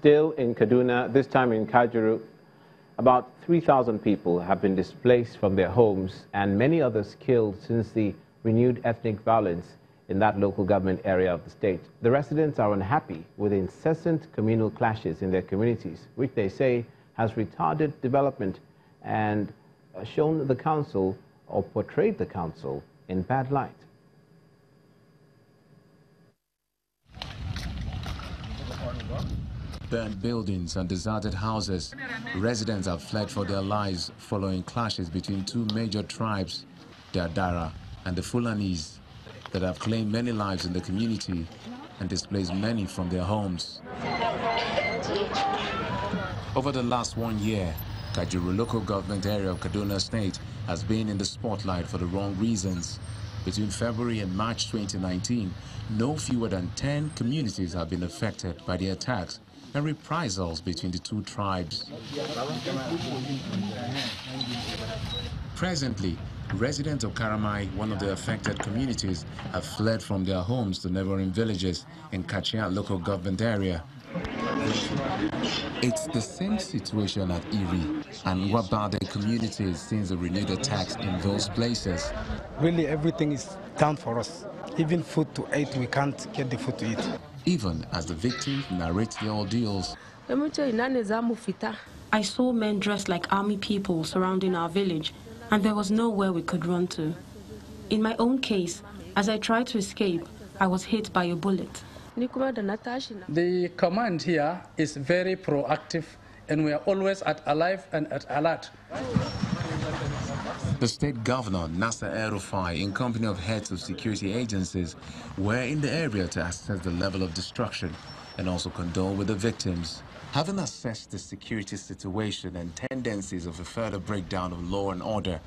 Still in Kaduna, this time in Kajuru, about 3,000 people have been displaced from their homes and many others killed since the renewed ethnic violence in that local government area of the state. The residents are unhappy with incessant communal clashes in their communities, which they say has retarded development and shown the council or portrayed the council in bad light. Burned buildings and deserted houses. Residents have fled for their lives following clashes between two major tribes, the Adara and the Fulanis, that have claimed many lives in the community and displaced many from their homes. Over the last 1 year, Kajuru local government area of Kaduna State has been in the spotlight for the wrong reasons. Between February and March 2019, no fewer than 10 communities have been affected by the attacks and reprisals between the two tribes. Presently, residents of Karamai, one of the affected communities, have fled from their homes to neighboring villages in Kachia local government area. It's the same situation at Iri and Wabade communities since the renewed attacks in those places. Really, everything is down for us. Even food to eat, we can't get the food to eat. Even as the victims narrate their ordeals. I saw men dressed like army people surrounding our village, and there was nowhere we could run to. In my own case, as I tried to escape, I was hit by a bullet. The command here is very proactive, and we are always at alive and at alert. The state governor, Nasser El-Rufai, in company of heads of security agencies, were in the area to assess the level of destruction and also condole with the victims. Having assessed the security situation and tendencies of a further breakdown of law and order,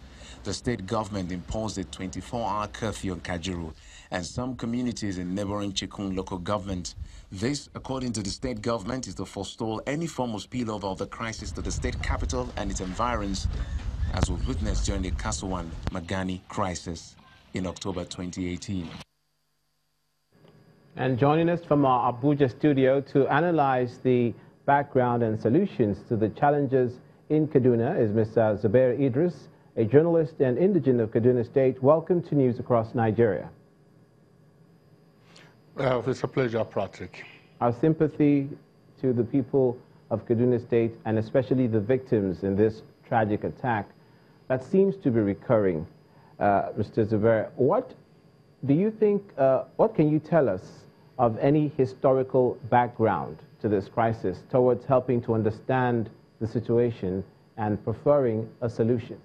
the state government imposed a 24-hour curfew on Kajuru and some communities in neighboring Chikun local government. This, according to the state government, is to forestall any form of spillover of the crisis to the state capital and its environs, as was witnessed during the Kasuwan Magani crisis in October 2018. And joining us from our Abuja studio to analyze the background and solutions to the challenges in Kaduna is Mr. Zubair Idris, a journalist and indigene of Kaduna State. Welcome to News Across Nigeria. It's a pleasure, Patrick. Our sympathy to the people of Kaduna State and especially the victims in this tragic attack that seems to be recurring. Mr. Zubair, what do you think, what can you tell us of any historical background to this crisis towards helping to understand the situation and preferring a solution?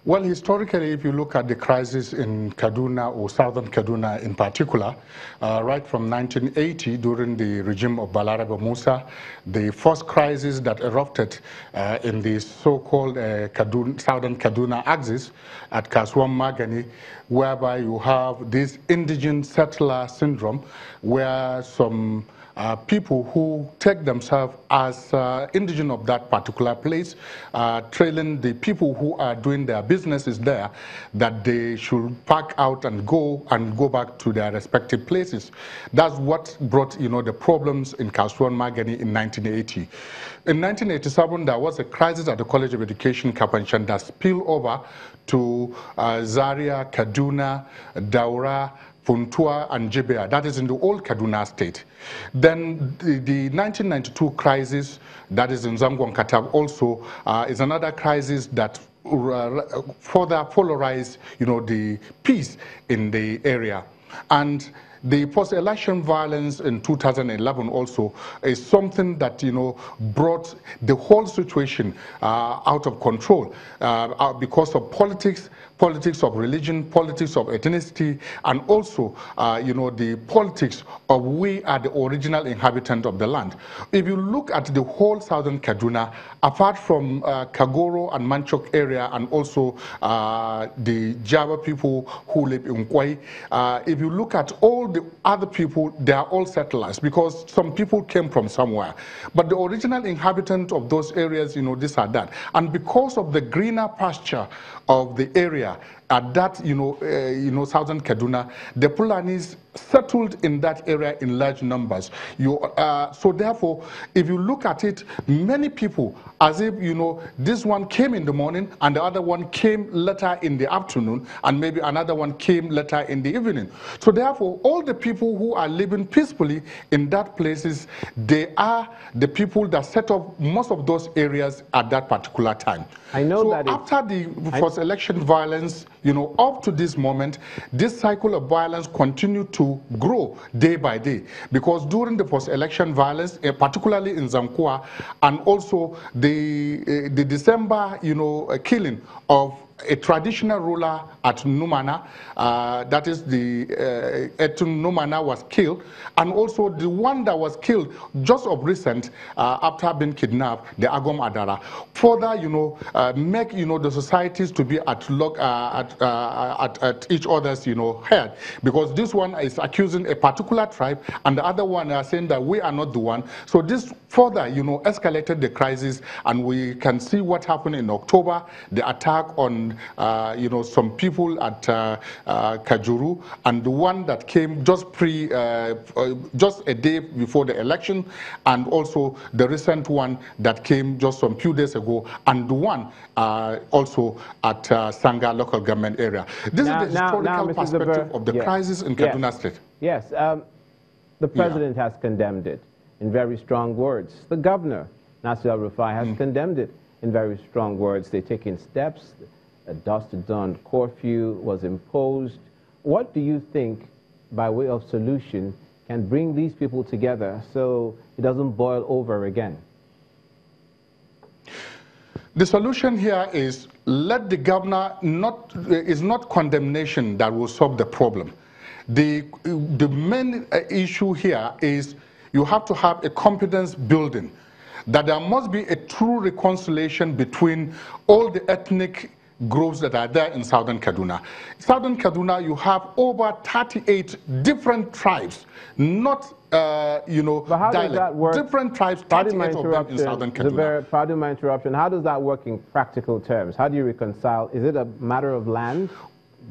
Well, historically, if you look at the crisis in Kaduna, or southern Kaduna in particular, right from 1980, during the regime of Balarabe Musa, the first crisis that erupted in the so-called southern Kaduna axis at Kasuwan Magani, whereby you have this indigent settler syndrome, where some people who take themselves as indigenous of that particular place, trailing the people who are doing their businesses there, that they should pack out and go back to their respective places. That's what brought, the problems in Kasuwan Magani in 1980. In 1987, there was a crisis at the College of Education, Kapanchan, that spilled over to Zaria, Kaduna, Daura, Puntua and Jebea, that is in the old Kaduna state. Then the 1992 crisis, that is in Zamgo and Katab also, is another crisis that further polarized, the peace in the area. And the post-election violence in 2011 also is something that, brought the whole situation out of control because of politics of religion, politics of ethnicity, and also, the politics of we are the original inhabitant of the land. If you look at the whole southern Kaduna, apart from Kagoro and Manchok area, and also the Java people who live in Kwai, if you look at all the other people, they are all settlers because some people came from somewhere. But the original inhabitant of those areas, this are that. And because of the greener pasture of the area, at that, southern Kaduna, the Fulanis settled in that area in large numbers. So therefore, if you look at it, many people, as if, this one came in the morning and the other one came later in the afternoon, and maybe another one came later in the evening. So therefore, all the people who are living peacefully in that places, they are the people that set up most of those areas at that particular time. I know so that after the first election violence, up to this moment, this cycle of violence continued to grow day by day, because during the post-election violence, particularly in Zankua, and also the December, killing of a traditional ruler at Numana, that is the Etun Numana was killed, and also the one that was killed just of recent after being kidnapped, the Agom Adara. Further, make the societies to be at each other's head, because this one is accusing a particular tribe, and the other one are saying that we are not the one. So this further, escalated the crisis, and we can see what happened in October, the attack on some people at Kajuru, and the one that came just a day before the election, and also the recent one that came just some few days ago, and the one also at Sanga local government area. This is the historical perspective of the crisis in Kaduna State. Yes, the president has condemned it in very strong words. The governor, Nasir El-Rufai, has condemned it in very strong words. They're taking steps. A dusk to dawn curfew was imposed. What do you think, by way of solution, can bring these people together so it doesn't boil over again? The solution here is let the governor is not condemnation that will solve the problem. The main issue here is you have to have a confidence building, that there must be a true reconciliation between all the ethnic groups that are there in southern Kaduna. Southern Kaduna, you have over 38 different tribes, not but how dialect. Does that work? Different tribes, 38 of them in southern Kaduna. Pardon my interruption. How does that work in practical terms? How do you reconcile? Is it a matter of land?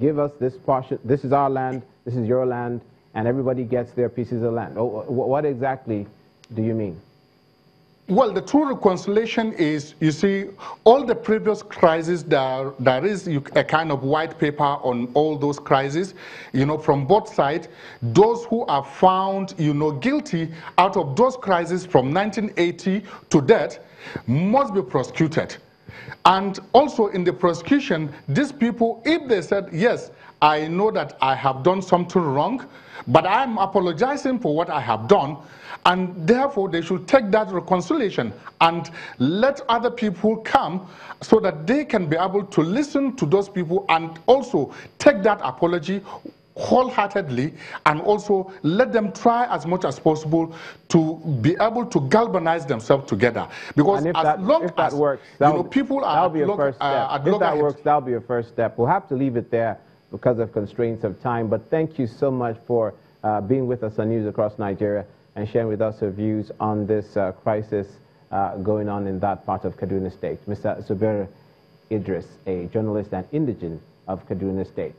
Give us this portion. This is our land. This is your land, and everybody gets their pieces of land. What exactly do you mean? Well, the true reconciliation is, you see, all the previous crises, there is a kind of white paper on all those crises, from both sides. Those who are found, guilty out of those crises from 1980 to date must be prosecuted. And also in the prosecution, these people, if they said, yes, I know that I have done something wrong, but I'm apologizing for what I have done, and therefore they should take that reconciliation and let other people come so that they can be able to listen to those people and also take that apology wholeheartedly, and also let them try as much as possible to be able to galvanize themselves together. Because as long as people are at if that works, that'll be a first step. We'll have to leave it there because of constraints of time, but thank you so much for being with us on News Across Nigeria and sharing with us your views on this crisis going on in that part of Kaduna State. Mr. Zubair Idris, a journalist and indigene of Kaduna State.